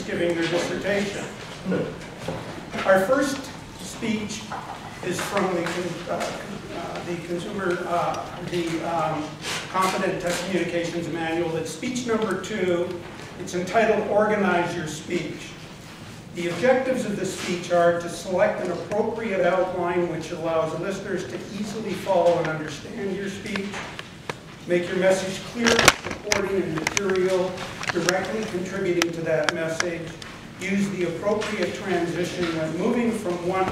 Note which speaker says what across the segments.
Speaker 1: giving their dissertation. Our first speech is from the Competent Communications Manual. It's speech number 2. It's entitled Organize Your Speech. The objectives of the speech are to select an appropriate outline which allows listeners to easily follow and understand your speech, make your message clear, supporting and material, directly contributing to that message, use the appropriate transition when moving from one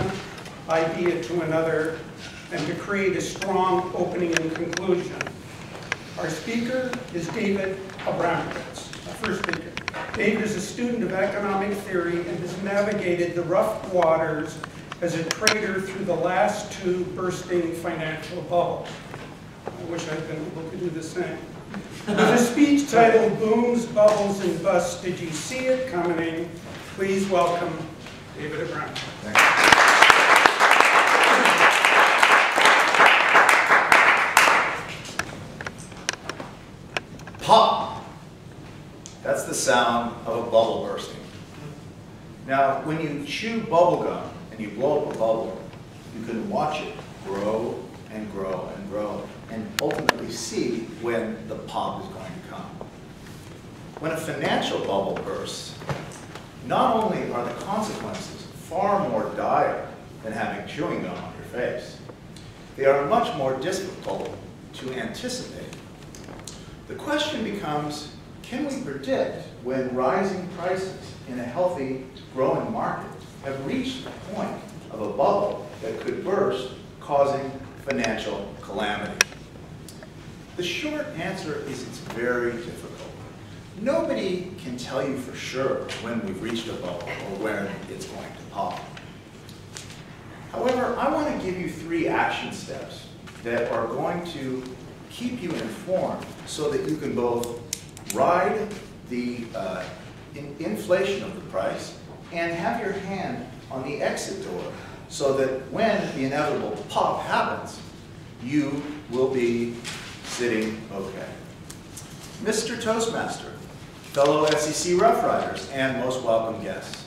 Speaker 1: idea to another, and to create a strong opening and conclusion. Our speaker is David Abramowitz, our first speaker. David is a student of economic theory and has navigated the rough waters as a trader through the last 2 bursting financial bubbles. I wish I'd been able to do the same. With a speech titled Booms, Bubbles, and Busts, Did You See It Coming? Please welcome David Abramowitz.
Speaker 2: Thank you. Pop! That's the sound of a bubble bursting. Now, when you chew bubble gum and you blow up a bubble, you can watch it grow and grow and grow, and ultimately see when the pop is going to come. When a financial bubble bursts, not only are the consequences far more dire than having chewing gum on your face, they are much more difficult to anticipate. The question becomes, can we predict when rising prices in a healthy, growing market have reached the point of a bubble that could burst, causing financial calamity? The short answer is it's very difficult. Nobody can tell you for sure when we've reached a bubble or when it's going to pop. However, I want to give you 3 action steps that are going to keep you informed so that you can both ride the inflation of the price and have your hand on the exit door so that when the inevitable pop happens, you will be sitting okay. Mr. Toastmaster, fellow SEC Rough Riders, and most welcome guests.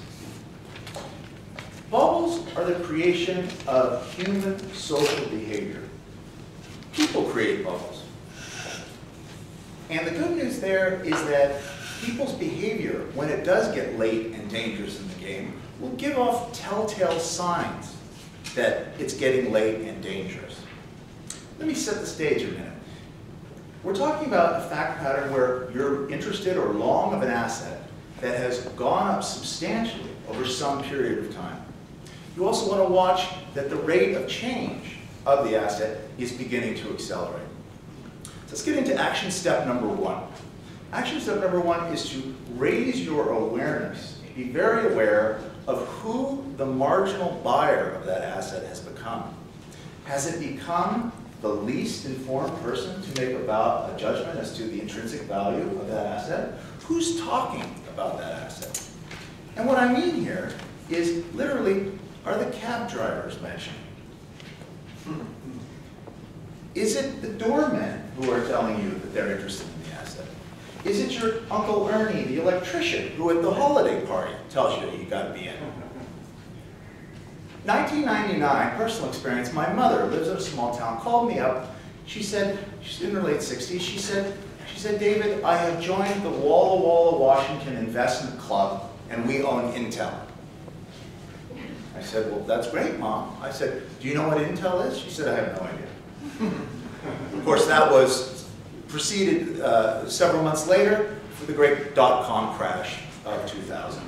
Speaker 2: Bubbles are the creation of human social behavior. People create bubbles. And the good news there is that people's behavior, when it does get late and dangerous in the game, will give off telltale signs that it's getting late and dangerous. Let me set the stage a minute. We're talking about a fact pattern where you're interested or long of an asset that has gone up substantially over some period of time. You also want to watch that the rate of change of the asset is beginning to accelerate. Let's get into action step number 1. Action step number 1 is to raise your awareness. Be very aware of who the marginal buyer of that asset has become. Has it become the least informed person to make about a judgment as to the intrinsic value of that asset? Who's talking about that asset? And what I mean here is literally, are the cab drivers mentioned? Is it the doormen who are telling you that they're interested in the asset? Is it your Uncle Ernie, the electrician, who at the holiday party tells you you got to be in? 1999, personal experience, my mother lives in a small town, called me up. She said, she's in her late 60s, she said, David, I have joined the Walla Walla Washington Investment Club and we own Intel. I said, well, that's great, Mom. I said, do you know what Intel is? She said, I have no idea. Of course, that was preceded several months later for the great dot-com crash of 2000.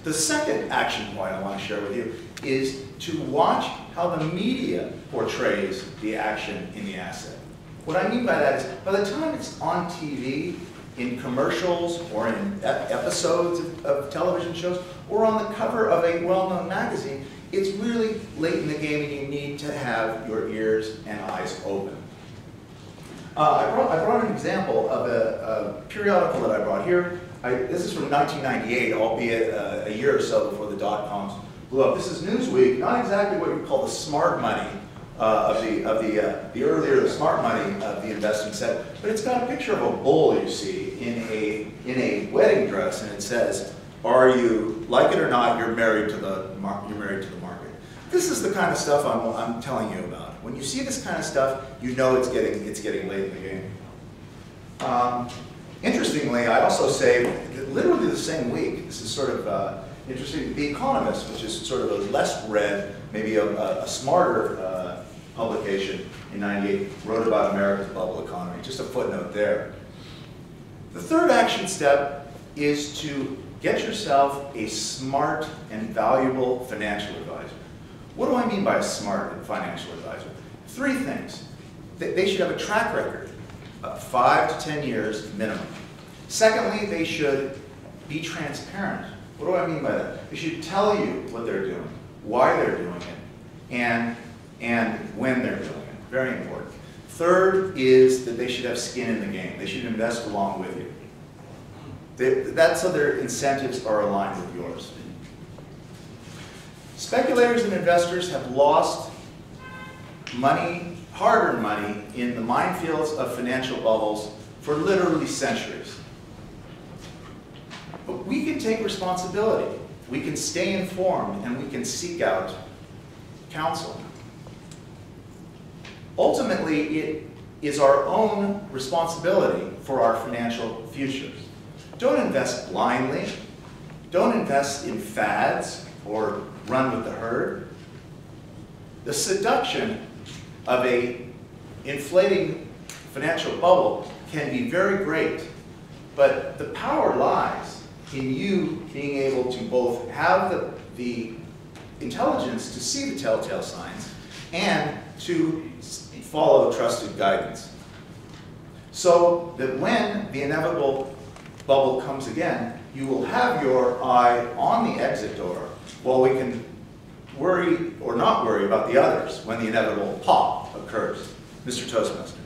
Speaker 2: The second action point I want to share with you is to watch how the media portrays the action in the asset. What I mean by that is, by the time it's on TV, in commercials, or in episodes of television shows, or on the cover of a well-known magazine, it's really late in the game and you need to have your ears and eyes open. I brought an example of a periodical that I brought here. This is from 1998, albeit a year or so before the dot-coms blew up. This is Newsweek, not exactly what you call the smart money the earlier smart money of the investing set, but it's got a picture of a bull you see in a wedding dress, and it says, are you, like it or not, you're married to the market. This is the kind of stuff I'm telling you about. When you see this kind of stuff, you know it's getting late in the game. Interestingly, I also say that literally the same week, this is sort of interesting, The Economist, which is sort of a less read, maybe a smarter publication in '98, wrote about America's bubble economy. Just a footnote there. The third action step is to get yourself a smart and valuable financial advisor. What do I mean by a smart and financial advisor? Three things. They should have a track record of 5 to 10 years minimum. Secondly, they should be transparent. What do I mean by that? They should tell you what they're doing, why they're doing it, and when they're doing it. Very important. Third is that they should have skin in the game. They should invest along with you. That's so their incentives are aligned with yours. Speculators and investors have lost money, hard-earned money, in the minefields of financial bubbles for literally centuries. But we can take responsibility. We can stay informed, and we can seek out counsel. Ultimately, it is our own responsibility for our financial futures. Don't invest blindly. Don't invest in fads or run with the herd. The seduction of an inflating financial bubble can be very great, but the power lies in you being able to both have the intelligence to see the telltale signs and to follow trusted guidance, so that when the inevitable bubble comes again, you will have your eye on the exit door, while we can worry or not worry about the others when the inevitable pop occurs. Mr. Toastmaster.